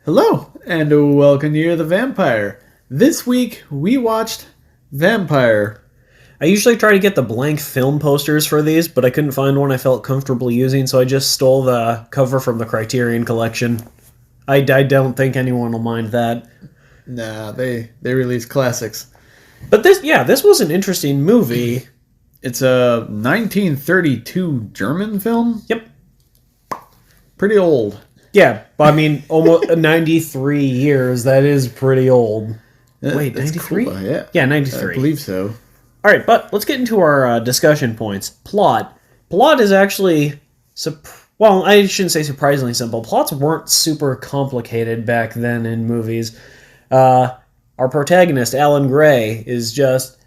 Hello, and welcome to Year of the Vampire. This week, we watched Vampyr. I usually try to get the blank film posters for these, but I couldn't find one I felt comfortable using, so I just stole the cover from the Criterion collection. I don't think anyone will mind that. Nah, they release classics. But this was an interesting movie. It's a 1932 German film? Yep. Pretty old. Yeah, but I mean, almost 93 years, that is pretty old. Wait, That's 93? cool, yeah. Yeah, 93. I believe so. Alright, but let's get into our discussion points. Plot. Plot is actually... well, I shouldn't say surprisingly simple. Plots weren't super complicated back then in movies. Our protagonist, Alan Gray, is just...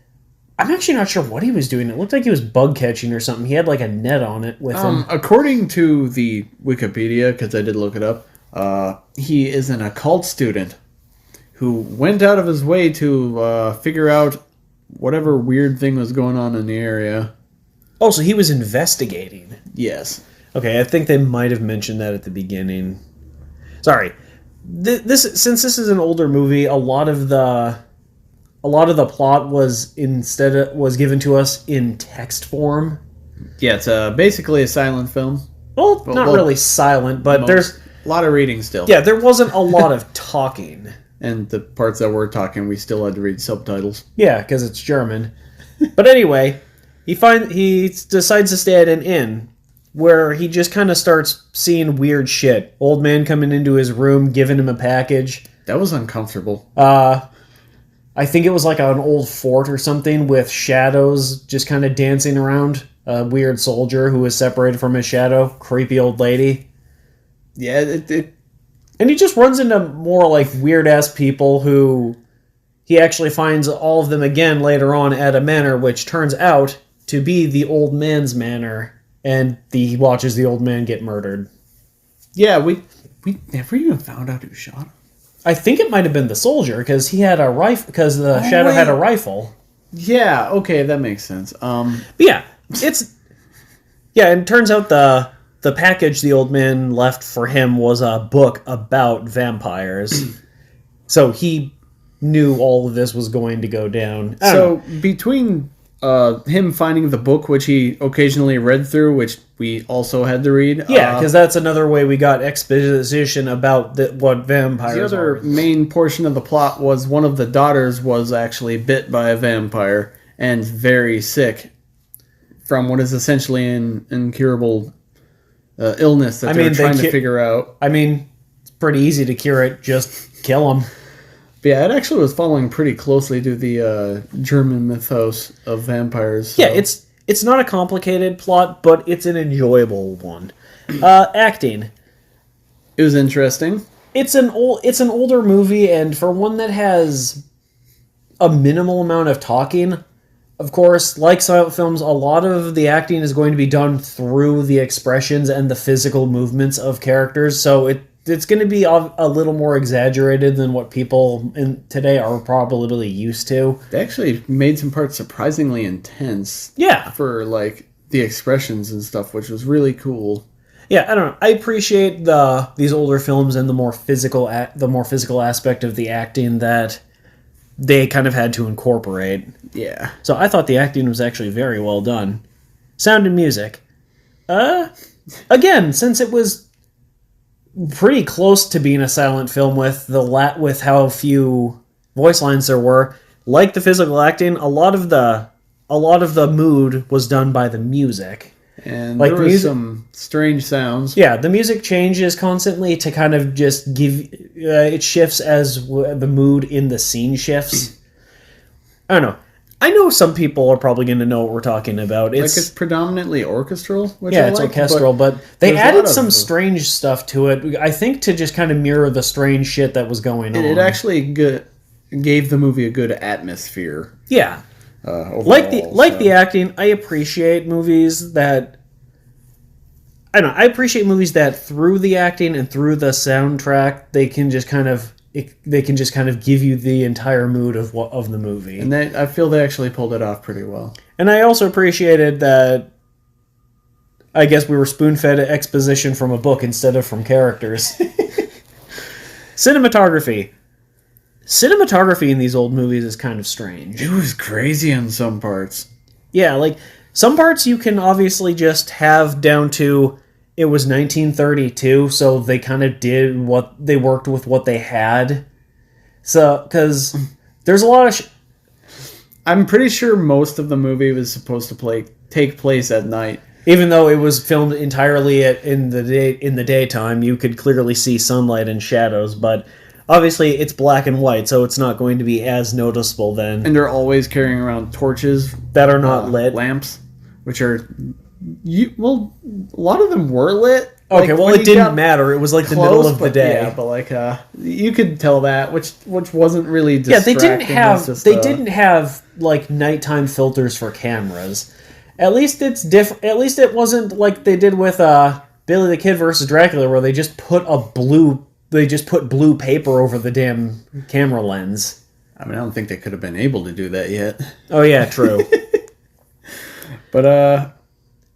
I'm actually not sure what he was doing. It looked like he was bug catching or something. He had like a net on it with him. According to the Wikipedia, because I did look it up, he is an occult student who went out of his way to figure out whatever weird thing was going on in the area. Oh, so he was investigating. Yes. Okay, I think they might have mentioned that at the beginning. Sorry. Since this is an older movie, a lot of the plot was given to us in text form. Yeah, it's basically a silent film. Well, not really silent, but there's a lot of reading still. Yeah, there wasn't a lot of talking. And the parts that were talking, we still had to read subtitles. Yeah, because it's German. But anyway, he decides to stay at an inn where he just kind of starts seeing weird shit. Old man coming into his room, giving him a package. That was uncomfortable. I think it was like an old fort or something with shadows just kind of dancing around. A weird soldier who was separated from his shadow. Creepy old lady. Yeah, And he just runs into more like weird-ass people who he actually finds all of them again later on at a manor, which turns out to be the old man's manor. And he watches the old man get murdered. Yeah, we never even found out who shot him. I think it might have been the soldier, because he had a rifle, because the shadow had a rifle. Yeah, okay, that makes sense. But yeah, and it turns out the package the old man left for him was a book about vampires. So he knew all of this was going to go down. So between him finding the book, which he occasionally read through, which we also had to read. Yeah, because that's another way we got exposition about what vampires are. The other main portion of the plot was one of the daughters was actually bit by a vampire and very sick from what is essentially an incurable illness that they're trying to figure out. I mean, it's pretty easy to cure it. Just kill them. But yeah, it actually was following pretty closely to the German mythos of vampires. So. Yeah, it's not a complicated plot, but it's an enjoyable one. Acting. It was interesting. It's an older movie, and for one that has a minimal amount of talking, of course, like silent films, a lot of the acting is going to be done through the expressions and the physical movements of characters, so it's going to be a little more exaggerated than what people today are probably used to. They actually made some parts surprisingly intense. Yeah. For, like, the expressions and stuff, which was really cool. Yeah, I don't know. I appreciate these older films and the more physical aspect of the acting that they kind of had to incorporate. Yeah. So I thought the acting was actually very well done. Sound and music. Again, since it was pretty close to being a silent film with how few voice lines there were, like the physical acting, a lot of the mood was done by the music. And like there was some strange sounds. Yeah, the music changes constantly to kind of just give... it shifts as the mood in the scene shifts. I don't know. I know some people are probably going to know what we're talking about. It's predominantly orchestral, which it's orchestral, but they added some strange stuff to it, I think, to just kind of mirror the strange shit that was going on. It actually gave the movie a good atmosphere. Yeah. Overall, the acting, I appreciate movies that... I don't know, I appreciate movies that through the acting and through the soundtrack, they can just kind of give you the entire mood of the movie. And I feel they actually pulled it off pretty well. And I also appreciated that I guess we were spoon-fed exposition from a book instead of from characters. Cinematography. Cinematography in these old movies is kind of strange. It was crazy in some parts. Yeah, like, some parts you can obviously just have down to, it was 1932, so they kind of did what, they worked with what they had. So, because there's a lot of... I'm pretty sure most of the movie was supposed to take place at night. Even though it was filmed entirely in the daytime, you could clearly see sunlight and shadows, but obviously it's black and white, so it's not going to be as noticeable then. And they're always carrying around torches That are not lit. lamps, which are... a lot of them were lit. Okay, Like, well, when it you didn't got matter. It was like the close, middle of the but day. Yeah, but like you could tell that, which wasn't really Yeah, distracting. they didn't have like nighttime filters for cameras. At least it's different. At least it wasn't like they did with Billy the Kid versus Dracula, where they just put blue paper over the damn camera lens. I mean, I don't think they could have been able to do that yet. Oh yeah, true. But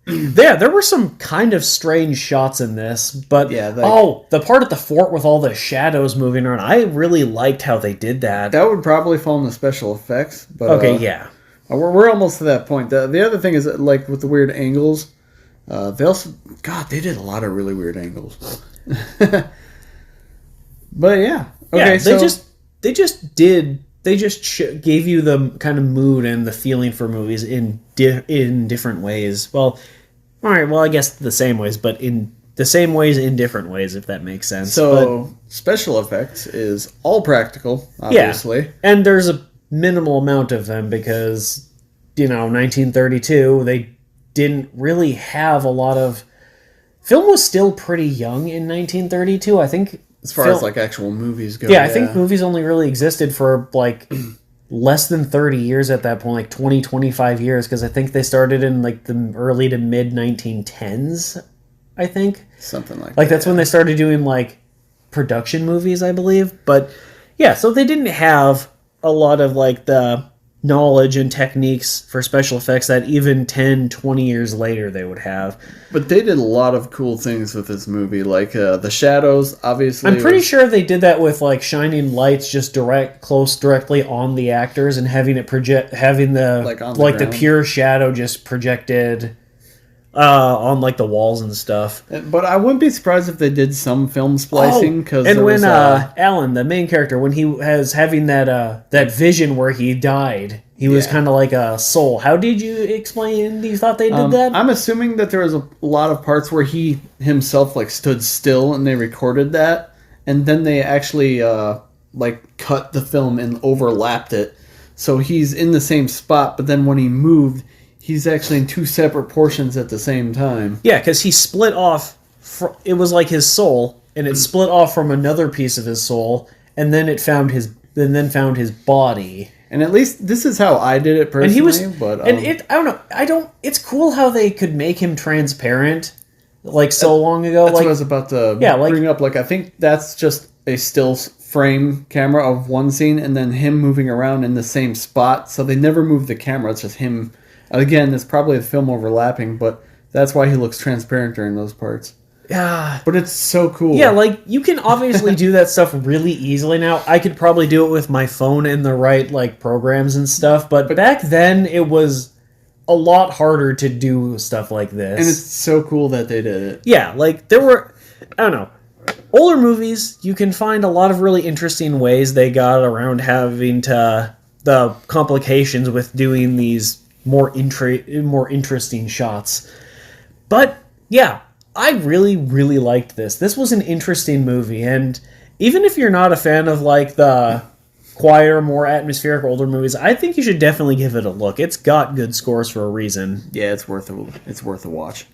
yeah, there were some kind of strange shots in this, but Yeah, the part at the fort with all the shadows moving around, I really liked how they did that. that would probably fall in the special effects. But Okay, yeah. we're almost to that point. The other thing is that, like, with the weird angles, they also they did a lot of really weird angles. But yeah, okay, yeah, they just gave you the kind of mood and the feeling for movies in different ways. Well, all right, well, I guess the same ways, but in the same ways in different ways, if that makes sense. So special effects is all practical, obviously. Yeah, and there's a minimal amount of them because, 1932, they didn't really have a lot of... Film was still pretty young in 1932, I think. As far as like actual movies go. Yeah, I think movies only really existed for like less than 30 years at that point, like 20, 25 years, because I think they started in like the early to mid 1910s, I think. Something like that. Like that's when they started doing like production movies, I believe. But yeah, so they didn't have a lot of like the knowledge and techniques for special effects that even 10, 20 years later they would have. But they did a lot of cool things with this movie, like the shadows, obviously. I'm pretty sure they did that with like shining lights just directly on the actors and having it having the the pure shadow just projected on like the walls and stuff. But I wouldn't be surprised if they did some film splicing. When Alan, the main character, when he was having that vision where he died, he was kind of like a soul. How did you explain? You thought they did that? I'm assuming that there was a lot of parts where he himself like stood still and they recorded that, and then they actually like cut the film and overlapped it, so he's in the same spot. But then when he moved, he's actually in two separate portions at the same time. Yeah, because he split off. It was like his soul, and it split off from another piece of his soul, and then it found his body. And at least this is how I did it personally. I don't know. It's cool how they could make him transparent, like so long ago. That's what I was about to bring up. Like, I think that's just a still frame camera of one scene, and then him moving around in the same spot. So they never move the camera. It's just him. Again, it's probably the film overlapping, but that's why he looks transparent during those parts. Yeah. But it's so cool. Yeah, like, you can obviously do that stuff really easily now. I could probably do it with my phone and the right, like, programs and stuff, but back then it was a lot harder to do stuff like this. And it's so cool that they did it. Yeah, like, there were, I don't know, older movies, you can find a lot of really interesting ways they got around having the complications with doing these more interesting shots. But yeah, I really, really liked this. This was an interesting movie, and even if you're not a fan of like the quieter, more atmospheric older movies, I think you should definitely give it a look. It's got good scores for a reason. Yeah, it's worth a watch.